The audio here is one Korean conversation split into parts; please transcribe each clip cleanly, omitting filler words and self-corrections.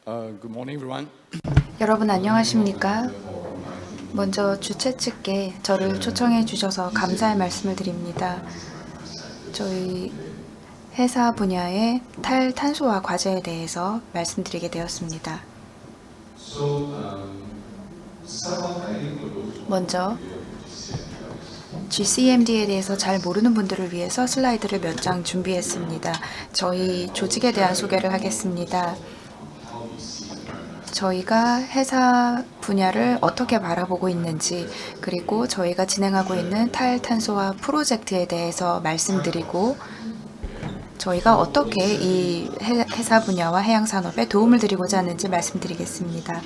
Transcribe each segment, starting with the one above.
Good morning, everyone. 여러분 안녕하십니까? 먼저 주최 측께 저를 초청해 주셔서 감사의 말씀을 드립니다. 저희 회사 분야의 탈탄소화 과제에 대해서 말씀드리게 되었습니다. 먼저 GCMD에 대해서 잘 모르는 분들을 위해서 슬라이드를 몇 장 준비했습니다. 저희 조직에 대한 소개를 하겠습니다. 저희가 회사 분야를 어떻게 바라보고 있는지, 그리고 저희가 진행하고 있는 탈탄소화 프로젝트에 대해서 말씀드리고, 저희가 어떻게 이 회사 분야와 해양산업에 도움을 드리고자 하는지 말씀드리겠습니다.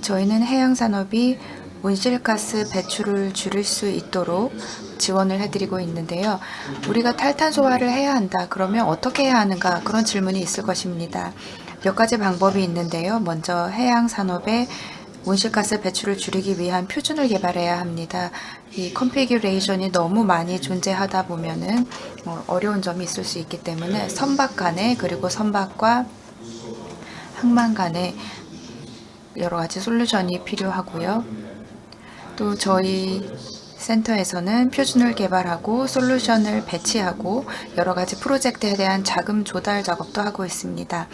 저희는 해양산업이 온실가스 배출을 줄일 수 있도록 지원을 해드리고 있는데요. 우리가 탈탄소화를 해야 한다. 그러면 어떻게 해야 하는가? 그런 질문이 있을 것입니다. 몇 가지 방법이 있는데요. 먼저 해양산업의 온실가스 배출을 줄이기 위한 표준을 개발해야 합니다. 이 컨피규레이션이 너무 많이 존재하다 보면은 어려운 점이 있을 수 있기 때문에 선박 간에, 그리고 선박과 항만 간에 여러 가지 솔루션이 필요하고요. 또 저희 센터에서는 표준을 개발하고 솔루션을 배치하고 여러 가지 프로젝트에 대한 자금 조달 작업도 하고 있습니다.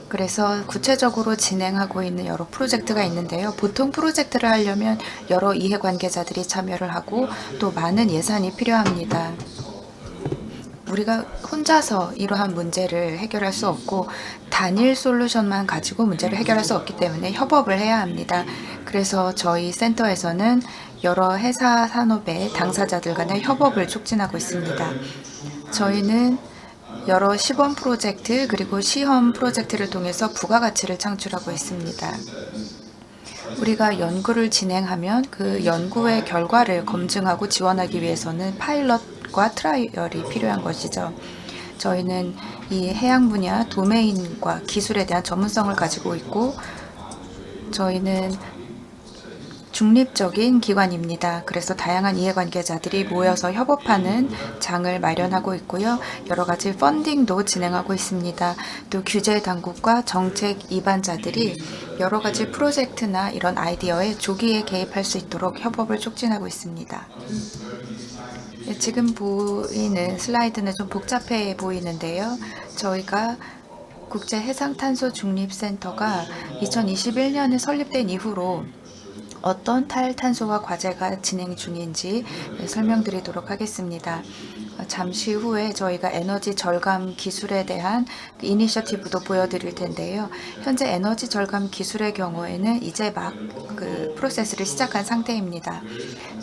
그래서 구체적으로 진행하고 있는 여러 프로젝트가 있는데요. 보통 프로젝트를 하려면 여러 이해관계자들이 참여를 하고 또 많은 예산이 필요합니다. 우리가 혼자서 이러한 문제를 해결할 수 없고 단일 솔루션만 가지고 문제를 해결할 수 없기 때문에 협업을 해야 합니다. 그래서 저희 센터에서는 여러 회사 산업의 당사자들 간의 협업을 촉진하고 있습니다. 저희는 여러 시범 프로젝트 그리고 시험 프로젝트를 통해서 부가가치를 창출하고 있습니다. 우리가 연구를 진행하면 그 연구의 결과를 검증하고 지원하기 위해서는 파일럿과 트라이얼이 필요한 것이죠. 저희는 이 해양 분야 도메인과 기술에 대한 전문성을 가지고 있고, 저희는 중립적인 기관입니다. 그래서 다양한 이해관계자들이 모여서 협업하는 장을 마련하고 있고요. 여러 가지 펀딩도 진행하고 있습니다. 또 규제 당국과 정책 입안자들이 여러 가지 프로젝트나 이런 아이디어에 조기에 개입할 수 있도록 협업을 촉진하고 있습니다. 지금 보이는 슬라이드는 좀 복잡해 보이는데요. 저희가 국제해상탄소중립센터가 2021년에 설립된 이후로 어떤 탈탄소화 과제가 진행 중인지 설명드리도록 하겠습니다. 잠시 후에 저희가 에너지 절감 기술에 대한 이니셔티브도 보여드릴 텐데요. 현재 에너지 절감 기술의 경우에는 이제 막 그 프로세스를 시작한 상태입니다.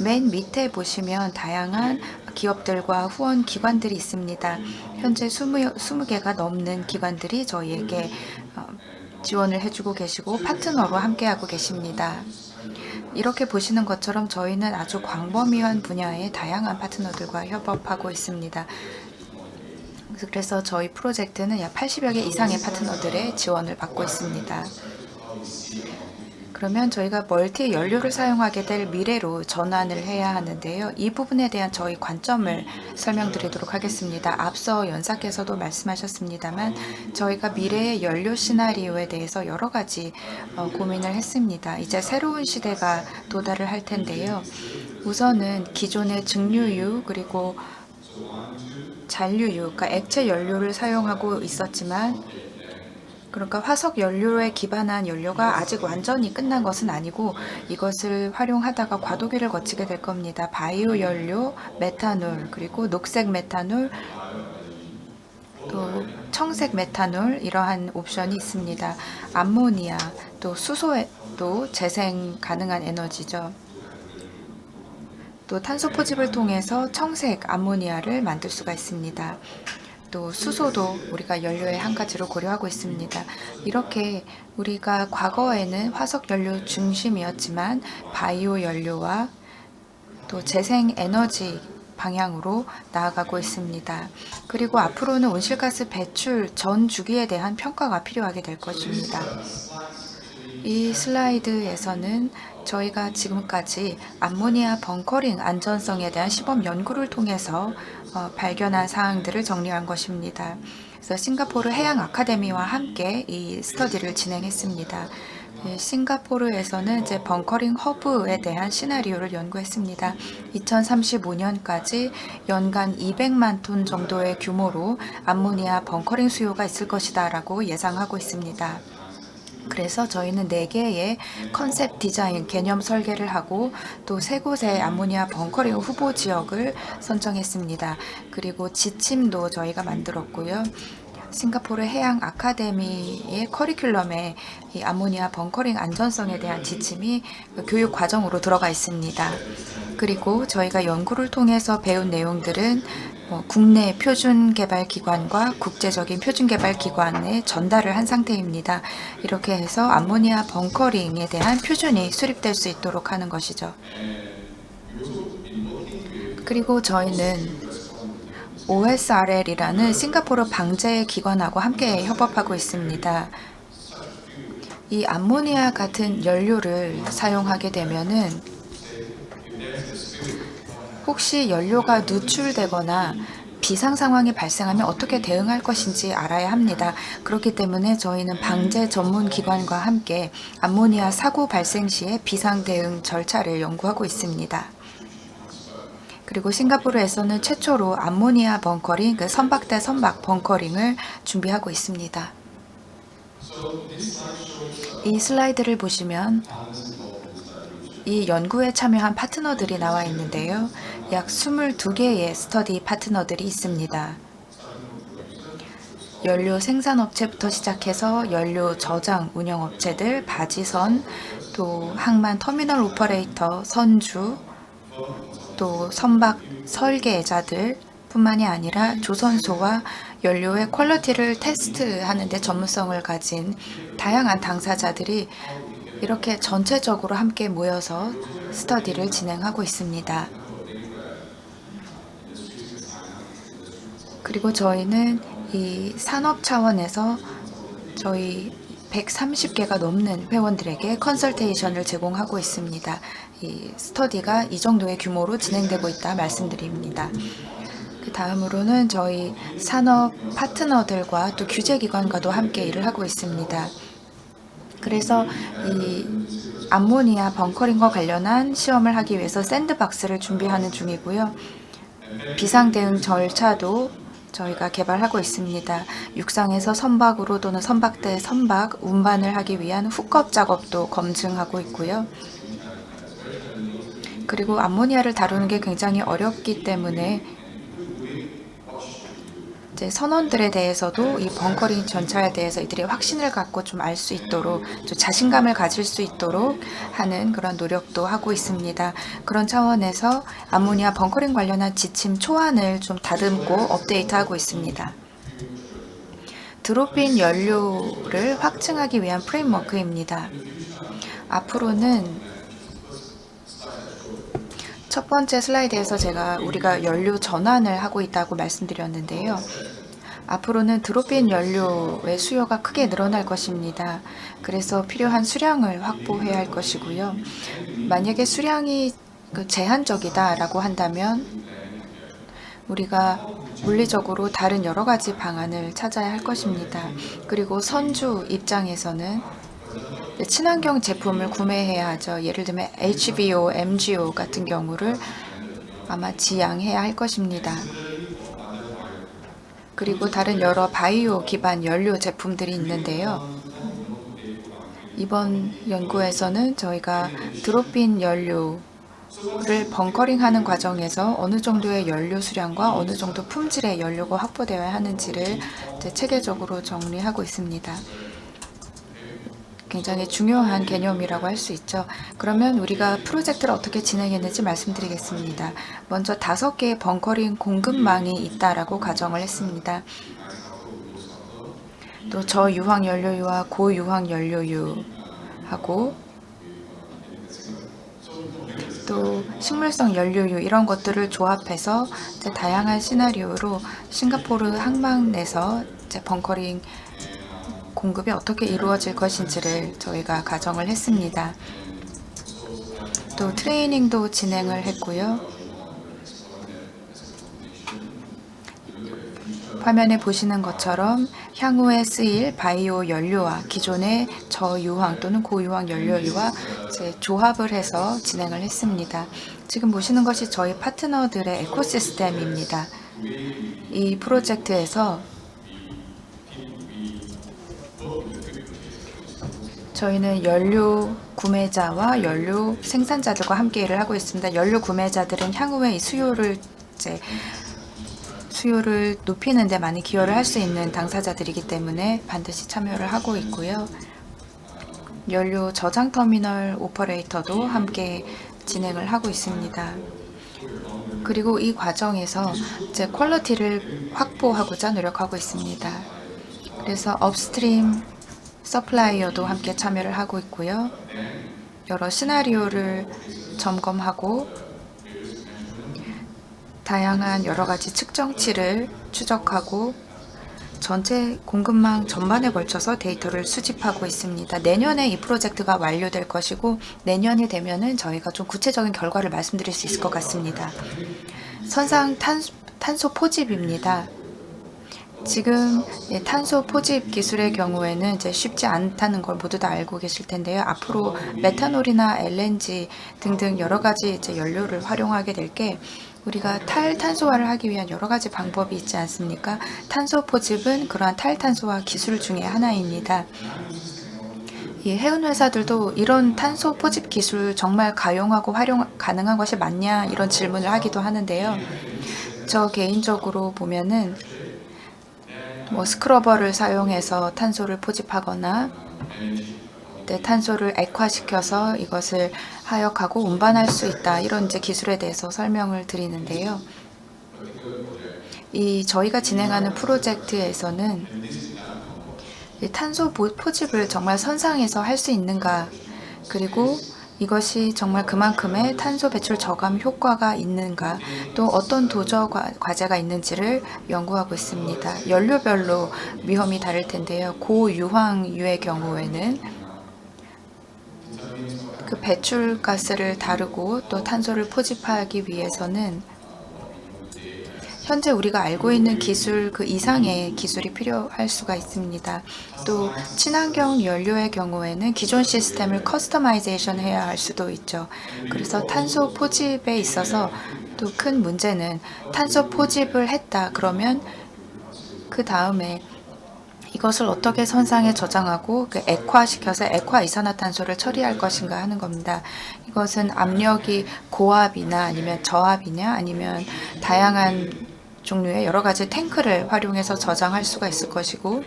맨 밑에 보시면 다양한 기업들과 후원 기관들이 있습니다. 현재 20개가 넘는 기관들이 저희에게 지원을 해주고 계시고 파트너로 함께하고 계십니다. 이렇게 보시는 것처럼 저희는 아주 광범위한 분야의 다양한 파트너들과 협업하고 있습니다. 그래서 저희 프로젝트는 약 80여 개 이상의 파트너들의 지원을 받고 있습니다. 그러면 저희가 멀티 연료를 사용하게 될 미래로 전환을 해야 하는데요. 이 부분에 대한 저희 관점을 설명드리도록 하겠습니다. 앞서 연사께서도 말씀하셨습니다만 저희가 미래의 연료 시나리오에 대해서 여러 가지 고민을 했습니다. 이제 새로운 시대가 도달을 할 텐데요. 우선은 기존의 증류유 그리고 잔류유, 그러니까 액체 연료를 사용하고 있었지만, 그러니까 화석 연료에 기반한 연료가 아직 완전히 끝난 것은 아니고 이것을 활용하다가 과도기를 거치게 될 겁니다. 바이오 연료, 메탄올, 그리고 녹색 메탄올, 또 청색 메탄올, 이러한 옵션이 있습니다. 암모니아, 또 수소도 재생 가능한 에너지죠. 또 탄소 포집을 통해서 청색 암모니아를 만들 수가 있습니다. 또 수소도 우리가 연료의 한 가지로 고려하고 있습니다. 이렇게 우리가 과거에는 화석 연료 중심이었지만 바이오 연료와 또 재생 에너지 방향으로 나아가고 있습니다. 그리고 앞으로는 온실가스 배출 전 주기에 대한 평가가 필요하게 될 것입니다. 이 슬라이드에서는 저희가 지금까지 암모니아 벙커링 안전성에 대한 시범 연구를 통해서 발견한 사항들을 정리한 것입니다. 그래서 싱가포르 해양 아카데미와 함께 이 스터디를 진행했습니다. 싱가포르에서는 이제 벙커링 허브에 대한 시나리오를 연구했습니다. 2035년까지 연간 200만 톤 정도의 규모로 암모니아 벙커링 수요가 있을 것이다라고 예상하고 있습니다. 그래서 저희는 4개의 컨셉 디자인, 개념 설계를 하고 또 3곳의 암모니아 벙커링 후보 지역을 선정했습니다. 그리고 지침도 저희가 만들었고요. 싱가포르 해양 아카데미의 커리큘럼에 이 암모니아 벙커링 안전성에 대한 지침이 교육 과정으로 들어가 있습니다. 그리고 저희가 연구를 통해서 배운 내용들은 국내 표준개발기관과 국제적인 표준개발기관에 전달을 한 상태입니다. 이렇게 해서 암모니아 벙커링에 대한 표준이 수립될 수 있도록 하는 것이죠. 그리고 저희는 OSRL이라는 싱가포르 방제 기관하고 함께 협업하고 있습니다. 이 암모니아 같은 연료를 사용하게 되면은 혹시 연료가 누출되거나 비상 상황이 발생하면 어떻게 대응할 것인지 알아야 합니다. 그렇기 때문에 저희는 방제 전문 기관과 함께 암모니아 사고 발생 시의 비상 대응 절차를 연구하고 있습니다. 그리고 싱가포르에서는 최초로 암모니아 벙커링, 선박 대 선박 벙커링을 준비하고 있습니다. 이 슬라이드를 보시면 이 연구에 참여한 파트너들이 나와 있는데요. 약 22개의 스터디 파트너들이 있습니다. 연료 생산업체부터 시작해서 연료 저장 운영업체들, 바지선, 또 항만 터미널 오퍼레이터, 선주, 또 선박 설계자들 뿐만이 아니라 조선소와 연료의 퀄리티를 테스트하는 데 전문성을 가진 다양한 당사자들이 이렇게 전체적으로 함께 모여서 스터디를 진행하고 있습니다. 그리고 저희는 이 산업 차원에서 저희 130개가 넘는 회원들에게 컨설테이션을 제공하고 있습니다. 이 스터디가 이 정도의 규모로 진행되고 있다 말씀드립니다. 그 다음으로는 저희 산업 파트너들과 또 규제기관과도 함께 일을 하고 있습니다. 그래서 이 암모니아 벙커링과 관련한 시험을 하기 위해서 샌드박스를 준비하는 중이고요. 비상대응 절차도 저희가 개발하고 있습니다. 육상에서 선박으로 또는 선박 대 선박 운반을 하기 위한 훅업 작업도 검증하고 있고요. 그리고 암모니아를 다루는 게 굉장히 어렵기 때문에 이제 선원들에 대해서도 이 벙커링 전차에 대해서 이들이 확신을 갖고 좀 알 수 있도록, 좀 자신감을 가질 수 있도록 하는 그런 노력도 하고 있습니다. 그런 차원에서 암모니아 벙커링 관련한 지침 초안을 좀 다듬고 업데이트하고 있습니다. 드롭인 연료를 확증하기 위한 프레임워크입니다. 앞으로는 첫 번째 슬라이드에서 우리가 연료 전환을 하고 있다고 말씀드렸는데요. 앞으로는 드롭인 연료의 수요가 크게 늘어날 것입니다. 그래서 필요한 수량을 확보해야 할 것이고요. 만약에 수량이 제한적이다라고 한다면 우리가 물리적으로 다른 여러 가지 방안을 찾아야 할 것입니다. 그리고 선주 입장에서는 친환경 제품을 구매해야 하죠. 예를 들면 HVO, MGO 같은 경우를 아마 지양해야 할 것입니다. 그리고 다른 여러 바이오 기반 연료 제품들이 있는데요. 이번 연구에서는 저희가 드롭인 연료를 벙커링하는 과정에서 어느 정도의 연료 수량과 어느 정도 품질의 연료가 확보되어야 하는지를 체계적으로 정리하고 있습니다. 굉장히 중요한 개념이라고 할 수 있죠. 그러면 우리가 프로젝트를 어떻게 진행했는지 말씀드리겠습니다. 먼저 5개의 벙커링 공급망이 있다라고 가정을 했습니다. 또 저유황 연료유와 고유황 연료유하고 또 식물성 연료유 이런 것들을 조합해서 이제 다양한 시나리오로 싱가포르 항만 내서 이제 벙커링 공급이 어떻게 이루어질 것인지를 저희가 가정을 했습니다. 또 트레이닝도 진행을 했고요. 화면에 보시는 것처럼 향후에 쓰일 바이오 연료와 기존의 저유황 또는 고유황 연료와 이제 조합을 해서 진행을 했습니다. 지금 보시는 것이 저희 파트너들의 에코시스템입니다. 이 프로젝트에서 저희는 연료 구매자와 연료 생산자들과 함께 일을 하고 있습니다. 연료 구매자들은 향후에 이 수요를 높이는 데 많이 기여를 할 수 있는 당사자들이기 때문에 반드시 참여를 하고 있고요. 연료 저장 터미널 오퍼레이터도 함께 진행을 하고 있습니다. 그리고 이 과정에서 이제 퀄리티를 확보하고자 노력하고 있습니다. 그래서 업스트림 서플라이어도 함께 참여를 하고 있고요. 여러 시나리오를 점검하고 다양한 여러 가지 측정치를 추적하고 전체 공급망 전반에 걸쳐서 데이터를 수집하고 있습니다. 내년에 이 프로젝트가 완료될 것이고 내년이 되면은 저희가 좀 구체적인 결과를 말씀드릴 수 있을 것 같습니다. 선상 탄소 포집입니다. 지금 탄소 포집 기술의 경우에는 이제 쉽지 않다는 걸 모두 다 알고 계실 텐데요. 앞으로 메탄올이나 LNG 등등 여러 가지 이제 연료를 활용하게 될 게 우리가 탈탄소화를 하기 위한 여러 가지 방법이 있지 않습니까? 탄소 포집은 그러한 탈탄소화 기술 중에 하나입니다. 이 해운 회사들도 이런 탄소 포집 기술 정말 가용하고 활용 가능한 것이 맞냐 이런 질문을 하기도 하는데요. 저 개인적으로 보면은 스크러버를 사용해서 탄소를 포집하거나 탄소를 액화시켜서 이것을 하역하고 운반할 수 있다. 이런 이제 기술에 대해서 설명을 드리는데요. 저희가 진행하는 프로젝트에서는 이 탄소 포집을 정말 선상에서 할 수 있는가, 그리고 이것이 정말 그만큼의 탄소 배출 저감 효과가 있는가, 또 어떤 도저 과제가 있는지를 연구하고 있습니다. 연료별로 위험이 다를 텐데요. 고유황유의 경우에는 그 배출가스를 다루고 또 탄소를 포집하기 위해서는 현재 우리가 알고 있는 기술 그 이상의 기술이 필요할 수가 있습니다. 또 친환경 연료의 경우에는 기존 시스템을 커스터마이제이션 해야 할 수도 있죠. 그래서 탄소 포집에 있어서 또 큰 문제는 탄소 포집을 했다 그러면 그 다음에 이것을 어떻게 선상에 저장하고 액화시켜서 액화 이산화탄소를 처리할 것인가 하는 겁니다. 이것은 압력이 고압이나 아니면 저압이냐 아니면 다양한 종류의 여러 가지 탱크를 활용해서 저장할 수가 있을 것이고,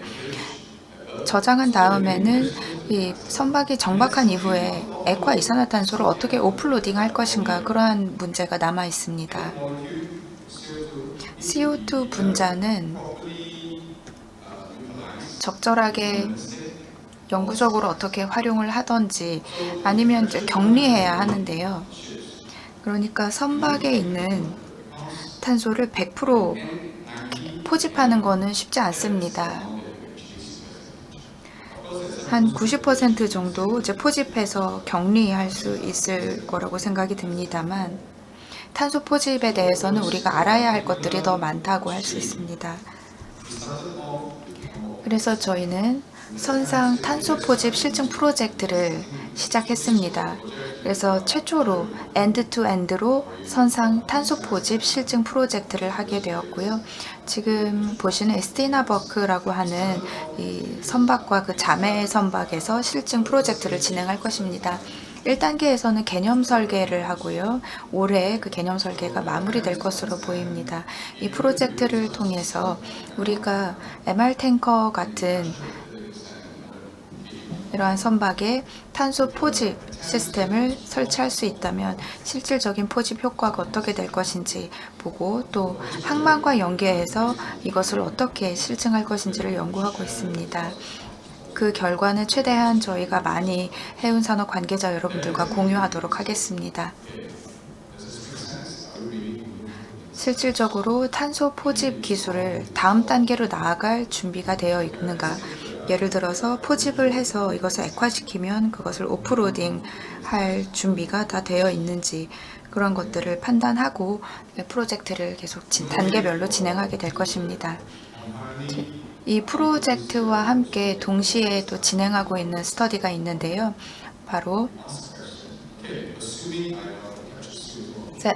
저장한 다음에는 이 선박이 정박한 이후에 액화 이산화탄소를 어떻게 오플로딩 할 것인가, 그러한 문제가 남아 있습니다. CO2 분자는 적절하게 영구적으로 어떻게 활용을 하던지 아니면 이제 격리해야 하는데요. 그러니까 선박에 있는 탄소를 100% 포집하는 것은 쉽지 않습니다. 한 90% 정도 이제 포집해서 격리할 수 있을 거라고 생각이 듭니다만, 탄소 포집에 대해서는 우리가 알아야 할 것들이 더 많다고 할 수 있습니다. 그래서 저희는 선상 탄소 포집 실증 프로젝트를 시작했습니다. 그래서 최초로 엔드-투-엔드로 선상 탄소 포집 실증 프로젝트를 하게 되었고요. 지금 보시는 스티나버크라고 하는 이 선박과 그 자매 선박에서 실증 프로젝트를 진행할 것입니다. 1단계에서는 개념 설계를 하고요. 올해 그 개념 설계가 마무리될 것으로 보입니다. 이 프로젝트를 통해서 우리가 MR 탱커 같은 이러한 선박에 탄소 포집 시스템을 설치할 수 있다면 실질적인 포집 효과가 어떻게 될 것인지 보고, 또 항만과 연계해서 이것을 어떻게 실증할 것인지를 연구하고 있습니다. 그 결과는 최대한 저희가 많이 해운산업 관계자 여러분들과 공유하도록 하겠습니다. 실질적으로 탄소 포집 기술을 다음 단계로 나아갈 준비가 되어 있는가, 예를 들어서 포집을 해서 이것을 액화시키면 그것을 오프로딩 할 준비가 다 되어 있는지, 그런 것들을 판단하고 프로젝트를 계속 단계별로 진행하게 될 것입니다. 이 프로젝트와 함께 동시에 또 진행하고 있는 스터디가 있는데요. 바로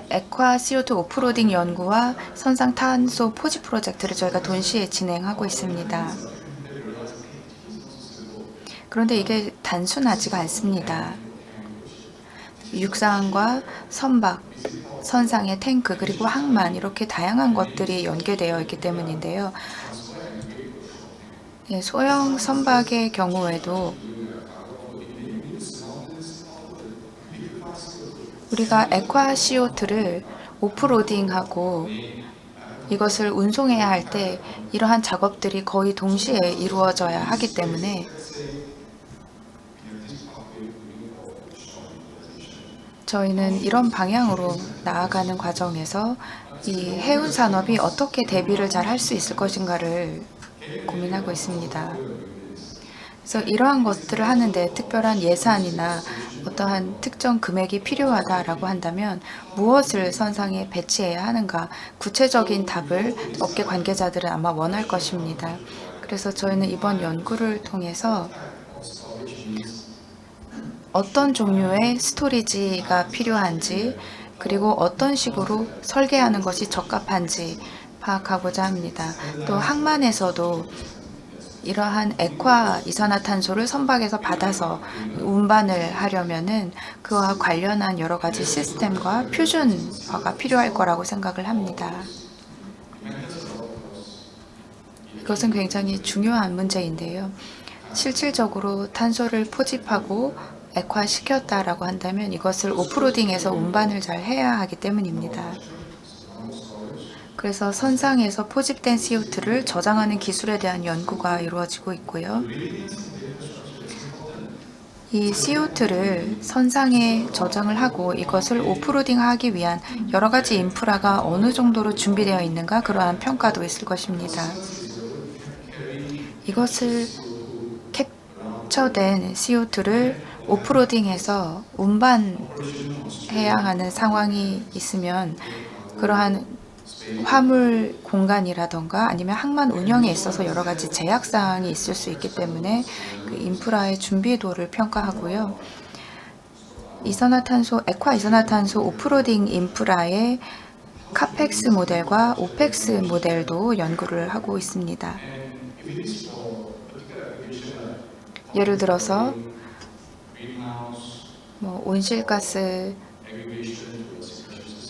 액화 CO2 오프로딩 연구와 선상탄소 포집 프로젝트를 저희가 동시에 진행하고 있습니다. 그런데 이게 단순하지가 않습니다. 육상과 선박, 선상의 탱크, 그리고 항만, 이렇게 다양한 것들이 연계되어 있기 때문인데요. 소형 선박의 경우에도 우리가 액화 CO2를 오프로딩하고 이것을 운송해야 할 때 이러한 작업들이 거의 동시에 이루어져야 하기 때문에 저희는 이런 방향으로 나아가는 과정에서 이 해운 산업이 어떻게 대비를 잘 할 수 있을 것인가를 고민하고 있습니다. 그래서 이러한 것들을 하는데 특별한 예산이나 어떠한 특정 금액이 필요하다라고 한다면 무엇을 선상에 배치해야 하는가, 구체적인 답을 업계 관계자들은 아마 원할 것입니다. 그래서 저희는 이번 연구를 통해서 어떤 종류의 스토리지가 필요한지, 그리고 어떤 식으로 설계하는 것이 적합한지 파악하고자 합니다. 또 항만에서도 이러한 액화 이산화탄소를 선박에서 받아서 운반을 하려면은 그와 관련한 여러 가지 시스템과 표준화가 필요할 거라고 생각을 합니다. 이것은 굉장히 중요한 문제인데요. 실질적으로 탄소를 포집하고 액화시켰다라고 한다면 이것을 오프로딩해서 운반을 잘 해야 하기 때문입니다. 그래서 선상에서 포집된 CO2를 저장하는 기술에 대한 연구가 이루어지고 있고요. 이 CO2를 선상에 저장을 하고 이것을 오프로딩하기 위한 여러 가지 인프라가 어느 정도로 준비되어 있는가, 그러한 평가도 있을 것입니다. 이것을 캡처된 CO2를 오프로딩해서 운반해야 하는 상황이 있으면 그러한 화물 공간이라던가 아니면 항만 운영에 있어서 여러 가지 제약사항이 있을 수 있기 때문에 그 인프라의 준비도를 평가하고요. 액화 이산화탄소 오프로딩 인프라의 카펙스 모델과 오펙스 모델도 연구를 하고 있습니다. 예를 들어서 온실가스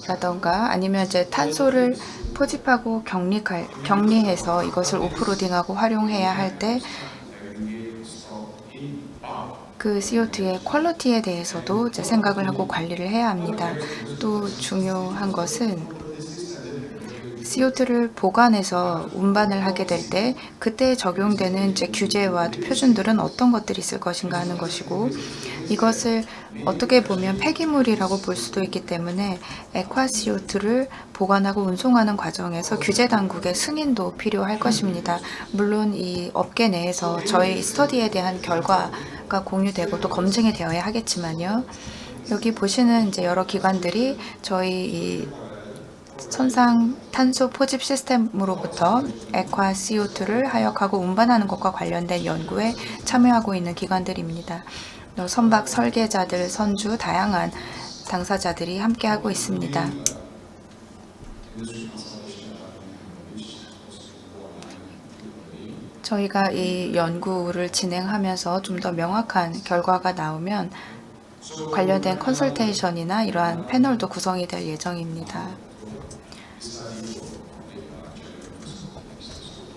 라던가 아니면 이제 탄소를 포집하고 격리해서 이것을 오프로딩하고 활용해야 할 때 그 CO2의 퀄리티에 대해서도 이제 생각을 하고 관리를 해야 합니다. 또 중요한 것은 CO2를 보관해서 운반을 하게 될 때 그때 적용되는 이제 규제와 표준들은 어떤 것들이 있을 것인가 하는 것이고, 이것을 어떻게 보면 폐기물이라고 볼 수도 있기 때문에 액화 CO2를 보관하고 운송하는 과정에서 규제 당국의 승인도 필요할 것입니다. 물론 이 업계 내에서 저희 스터디에 대한 결과가 공유되고 또 검증이 되어야 하겠지만요. 여기 보시는 이제 여러 기관들이 저희 이 선상 탄소 포집 시스템으로부터 액화 CO2를 하역하고 운반하는 것과 관련된 연구에 참여하고 있는 기관들입니다. 선박 설계자들, 선주, 다양한 당사자들이 함께하고 있습니다. 저희가 이 연구를 진행하면서 좀 더 명확한 결과가 나오면 관련된 컨설테이션이나 이러한 패널도 구성이 될 예정입니다.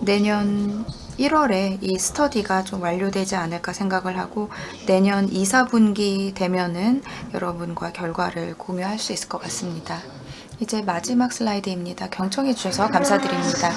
내년 1월에 이 스터디가 좀 완료되지 않을까 생각을 하고 내년 2, 4분기 되면은 여러분과 결과를 공유할 수 있을 것 같습니다. 이제 마지막 슬라이드입니다. 경청해 주셔서 감사드립니다.